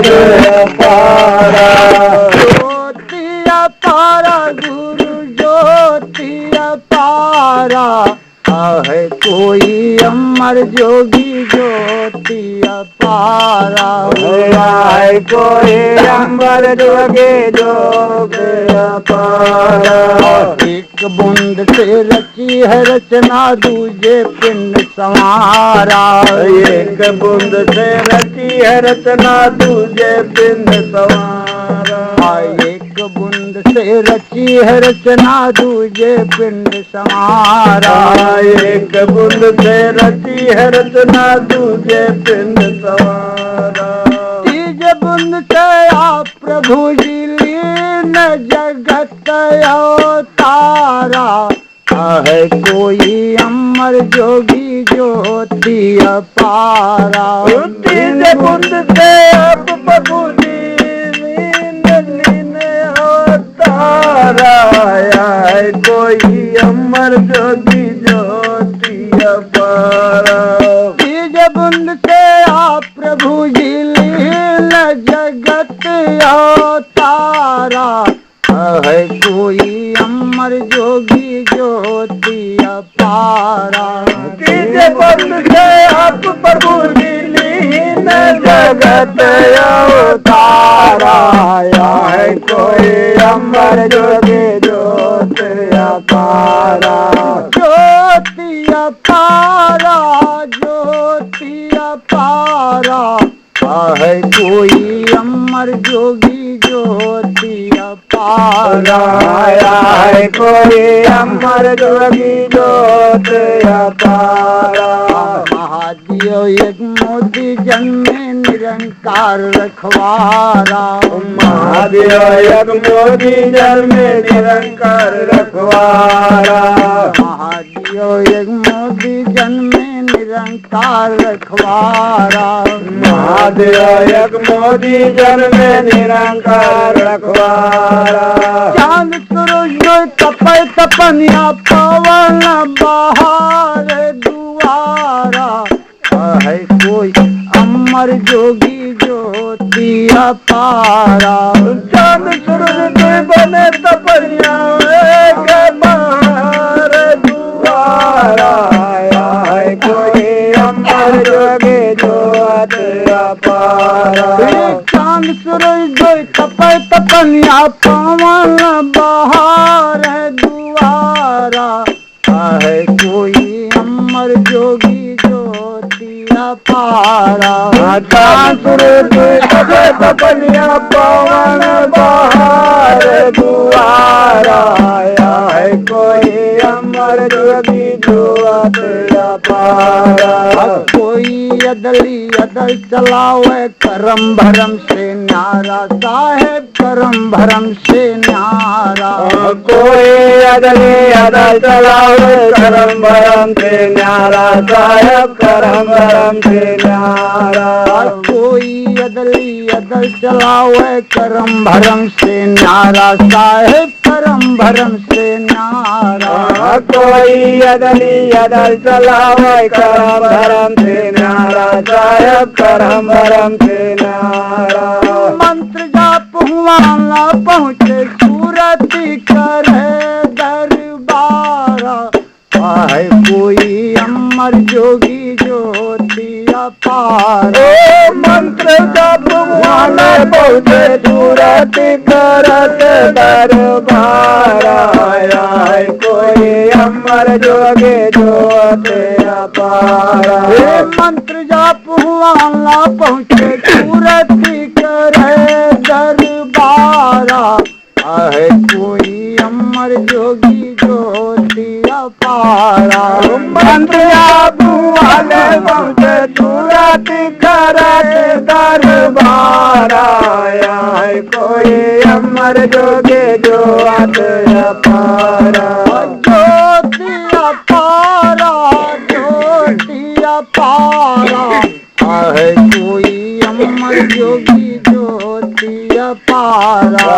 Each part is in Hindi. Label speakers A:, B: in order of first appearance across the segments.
A: अपारा।
B: ज्योति अपारा गुरु ज्योति अपारा, है कोई अमर जोगी ज्योति अपारा।
A: है कोई अमर जोगी ज्योति अपारा।
B: एक बूंद से रची है रचना दूजे पिंड संवारा।
A: एक बूंद से रची है रचना दूजे पिंड संवारा।
B: एक बूंद से रची है रचना दूजे पिंड संवारा।
A: एक बूंद से रची है रचना दूजे पिंड संवारा।
B: तीजे बूंद से आप प्रभु जी लीन जगत अवतारा। है कोई अमर जोगी ज्योति अपारा।
A: तीजे बूंद से आप प्रभु जी लीन अवतारा। है कोई अमर जोगी ज्योति अपारा।
B: तीजे बूंद से आप प्रभु जी लीन जगत अवतारा। है कोई अमर जोगी ज्योति अपारा।
A: तीजे बूंद से आप प्रभु जी लीन जगत अवतारा। है कोई अमर जोगी ज्योति अपारा।
B: ज्योति अपारा ज्योति अपारा। है कोई अमर जोगी ज्योति अपारा।
A: है कोई अमर जोगी ज्योति अपारा।
B: महादेव एक मोदी जन्मे निरंकार रखवारा।
A: महादेव एक मोदी जन्मे निरंकार रखवारा।
B: महादेव एक मोदी जन्मे निरंकार रखवारा।
A: महादेव एक मोदी जन्मे निरंकार रखवारा।
B: चांद सूरज तपय तपनिया पवन बहार दुआरा। है कोई अमर जोगी ज्योति अपारा।
A: चांद सूरज बने तपनिया बहार दुआरा। है कोई अमर जोगी ज्योति अपारा।
B: चांद सूरज तपय तपनिया पवन बहार दुआरा। है कोई अमर जोगी ज्योति अपारा।
A: चांद सूरज तपय तपनिया पवन बहार दुआरा। है कोई अमर जोगी ज्योति अपारा।
B: कोई अदली अदल चलावे करम भरम से न्यारा। साहेब करम भरम से न्यारा।
A: कोई अदली अदल चलावे करम भरम से न्यारा। साहेब करम भरम से न्यारा।
B: कोई अदली अदल चलावे करम भरम से न्यारा। साहेब करम भरम से न्यारा।
A: कोई अदली अदल चलावे करम भरम से न्यारा। साहेब करम भरम से न्यारा।
B: मंत्र जाप हुआ ना पहुँचे सूरती करे दरबारा। है कोई अमर जोगी ज्योति अपारा।
A: मंत्र जप वाले पहुँचे सूरत करत दरबारा। है कोई अमर जोगी ज्योति अपारा।
B: मंत्र जाप हुआ ना पहुँचे सूरती करे दरबारा। है कोई अमर जोगी ज्योति अपारा।
A: मंत्र जाप वाले पहुँचे सूरत करत दरबारा। है कोई अमर जोगी ज्योति अपारा।
B: ज्योति अपारा ज्योति अपारा। है कोई अमर जोगी ज्योति अपारा।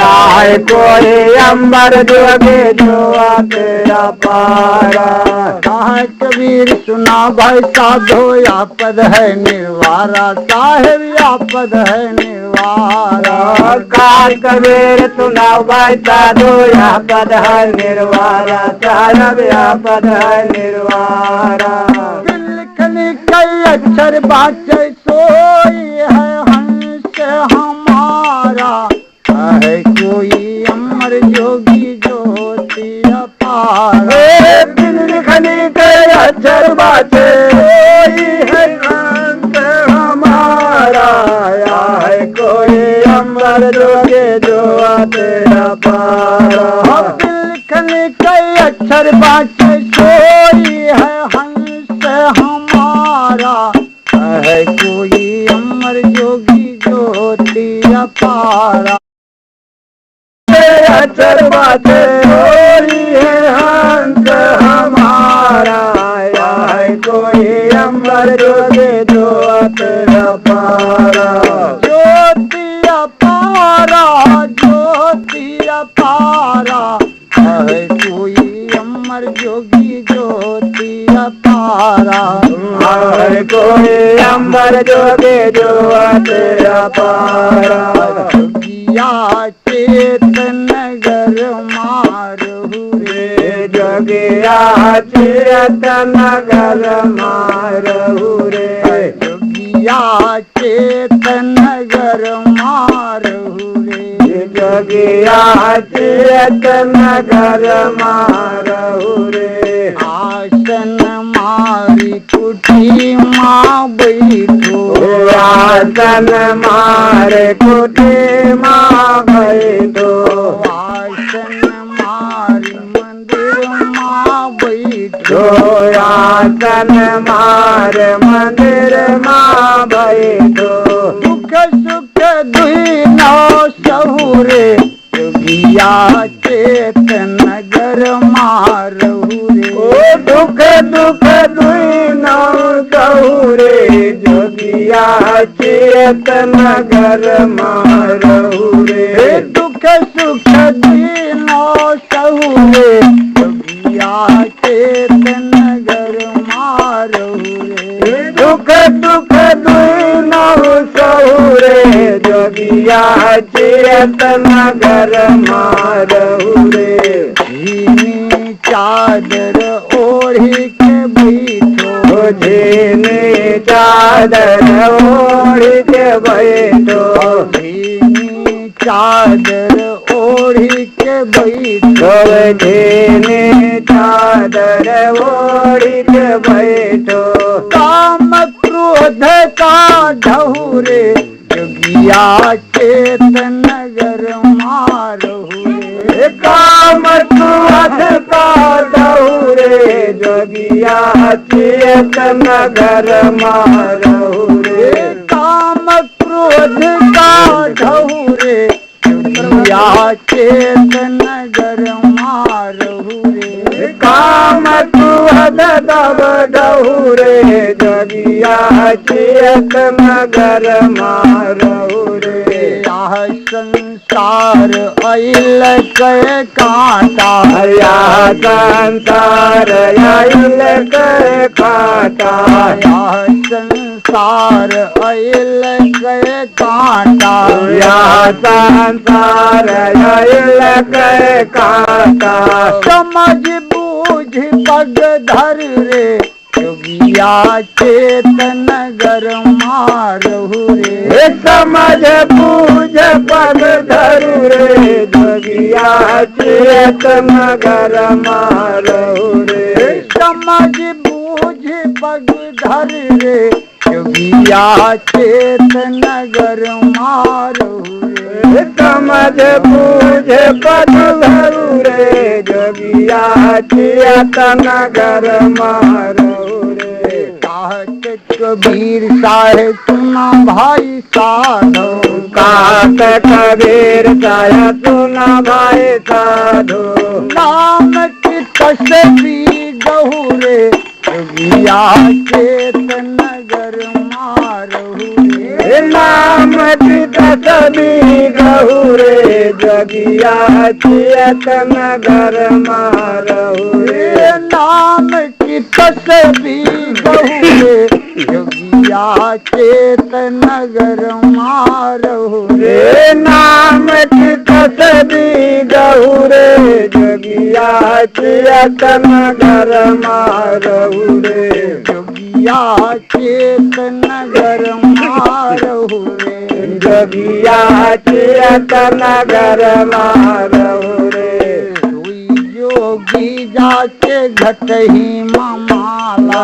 A: आए कोई अंबर जोगे जोते अपारा।
B: कहा कबीर सुना भाई साधो आपद है निर्वारा, साहेब आपद है निर्वारा।
A: काल कबीर सुनाओ भाई साधो आपद है निर्वारा, साहेब आपद है निर्वारा।
B: लिखनी कई अक्षर बाचे सोई है हंस हमारा, है कोई अमर जोगी ज्योति अपारा।
A: लिखनी कई अक्षर बाचे सोई है हंस हमारा, है कोई अमर जोगी ज्योति अपारा।
B: लिखनी कई अक्षर बाचे सोई है हंस हमारा, है कोई अमर जोगी ज्योति अपारा।
A: अक्षर बाते कोई है हंस हमारा, है कोई अमर जोगे ज्योति अपारा।
B: ज्योति अपारा, ज्योति अपारा, है कोई अमर जोगी ज्योति अपारा।
A: है कोई अमर जोगे ज्योति अपारा।
B: जोगिया चेतन नगर मारहु रे,
A: जोगिया चेतन नगर मारहु रे।
B: जोगिया चेतन नगर मारहु रे।
A: जोगिया चेतन नगर मारहु रे।
B: आसन मारी कुटी माँ बैठो,
A: आसन मारे कुटी माँ बैठो।
B: आसन मारी मंदिर माँ बैठो।
A: आसन मारे मंदिर माँ बैठो।
B: दुख सुख दुई नौ सहुरे, जोगिया चेतन नगर मारहु रे।
A: दुख दुख दुई नौ सहुरे, जोगिया चेतन नगर मारहु रे।
B: दुख सुख दुई नौ सहुरे, जोगिया चेतन नगर मारहु रे।
A: दुख दुख दुई नौ सहुरे, जोगिया चेतन नगर मारहु रे।
B: झीनी चादर ओढ़ी के बैठो,
A: झीनी चादर ओढ़ी के बैठो।
B: झीनी चादर ओढ़ी के बैठो।
A: झीनी चादर ओढ़ी के बैठो।
B: काम क्रोध का ढहुरे, जोगिया चेतन नगर मारहु रे।
A: काम क्रोध का ढहुरे, जोगिया चेतन नगर मारहु रे।
B: काम क्रोध का ढहुरे, जोगिया चेतन नगर मारहु रे।
A: काम क्रोध दब ढहुरे, जोगिया चेतन नगर मारहु रे।
B: यह संसार अइल के कांटा,
A: यह संसार अइल के कांटा।
B: यह संसार अइल के कांटा।
A: यह संसार अइल के कांटा।
B: समझ बूझ पग धर रे, जोगिया चेतन नगर मारहु रे।
A: समझ बूझ पग धरु रे, जोगिया चेतन नगर मारहु रे।
B: समझ बूझ पग धर रे, जोगिया चेतन नगर मारहु रे।
A: समझ बूझ पग धरु रे, जोगिया चेतन नगर मारहु रे।
B: कहत कबीर साहेब सुना भाई साधो,
A: कहत कबीर साहेब सुना भाई साधो।
B: नाम की तस्वीर गहुरे, जोगिया चेतन नगर मारहु रे।
A: नाम की तस्वीर गहू रे जोगिया चियत नगर मारहु रे
B: नाम की तस्वीर गहू रे जोगिया चेत नगर मारहु
A: रे नाम की तस्वीर गहू रे जोगिया चियत नगर मारहु रे
B: जोगिया चेत नगर मारहु रे
A: जोगिया चियत नगर मारहु रे
B: जोगी जाके घटही मामाला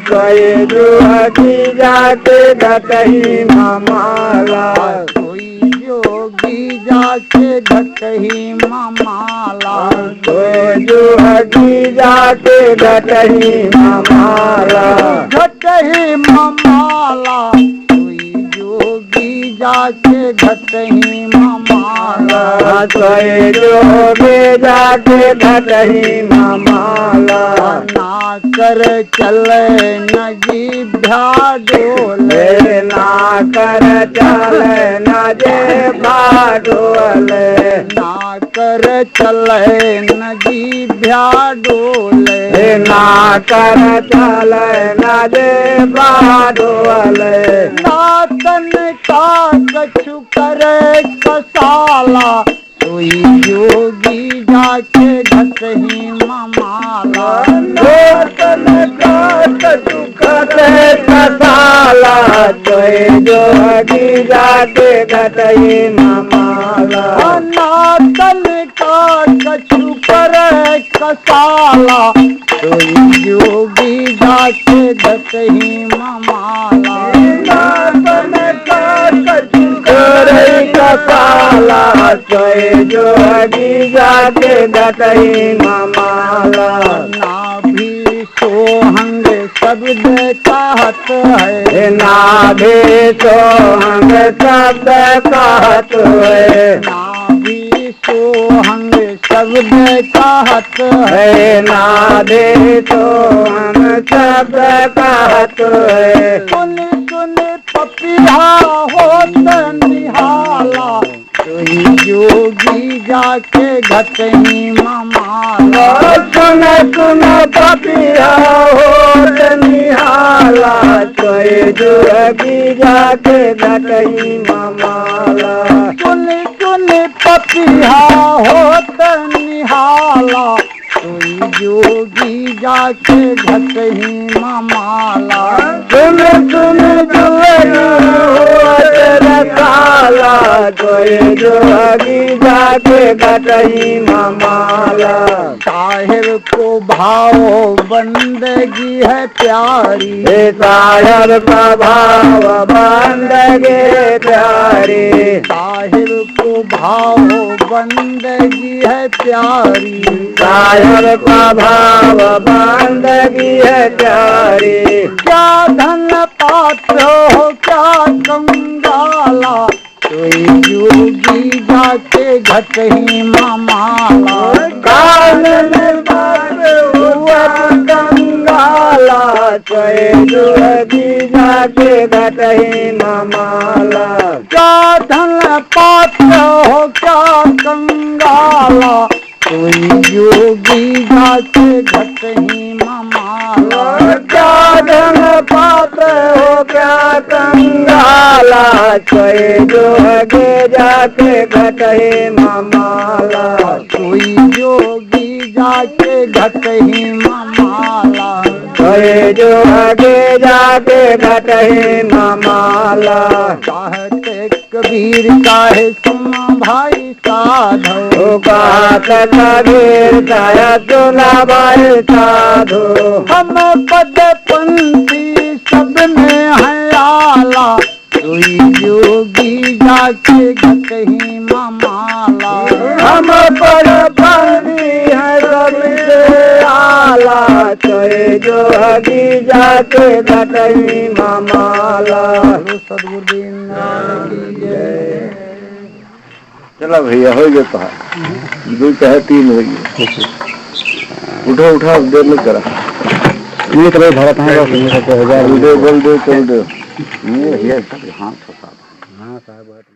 A: कोई जोगी जाके घटही मामाला
B: कोई जोगी जाके घटही मामाला
A: कोई जोगी जाके घटही मामाला
B: घटही मामाला कोई जोगी जाके घटही मामाला
A: कोई जोगी जाके घटही मामाला
B: ना कर चले न जीभ्या डोले
A: ना कर चले न जे भाडोले
B: ना कर चले न जीभ्या डोले
A: ना कर चले न जे भाडोले
B: ना तन का कछु करे कसाला कोई योगी जाके घटही मामाला
A: तन का कछु करे कसाला कोई जोगी जाके घटही मामाला
B: ना तन का कछु करे कसाला कोई योगी जाके घटही मामाला
A: तन का कछु करे कसाला कोई जोगी जाके घटही मामाला
B: ना भी सोहंग शब्द कहत है
A: ना भी सोहंग शब्द कहत है
B: ना भी सोहंग शब्द कहत है
A: है ना भी सोहंग शब्द कहत है
B: सुन सुन पपिया होत निहाला कोई जोगी जाके घटही मामाला
A: सुन सुन पपिया होत निहाला कोई जोगी जाके घटही मामाला
B: सुन सुन पपिया होत निहाला कोई जोगी जाके घटही मामाला
A: सुन सुन जोगी होत रसाला कोई जोगी जाके घटही मामाला
B: साहिब को भाव बंदगी है प्यारी
A: हे साहिब का भाव बंदगी प्यारी
B: साहिब को भाव बंदगी है प्यारी
A: साहिब का भाव बंदगी है प्यारी
B: क्या धन पात्र हो क्या कंगाला कोई योगी जाके घटही मामाला
A: काल में बात हुआ कंगाला कोई जोगी जाके घटही मामाला
B: क्या धन पात्र हो क्या कंगाला कोई योगी जाके घटही मामाला
A: क्या धन पात्र हो क्या कंगाला कोई जोगी जाके घटही मामाला
B: कोई जोगी जाके घटही मामाला
A: कोई जोगी जाके घटही मामाला
B: चाहते कबीर काहे सुना भाई साधो
A: बात कबीर काया सुना भाई साधु
B: हम पद पंथी सब में है आला कोई योगी जाके घटही मामाला
A: हम पर बंदी है सबसे आला कोई जोगी जाके घटही मामाला
B: सदगुरुदेव नानक की जय।
A: चला भैया हो गया कहा दो चाहे तीन हो गया उठा उठा देर में करा
B: ये तो भाई भारत है
A: वीडियो बोल दो चल दो
B: ये भैया हाथ हाँ साहब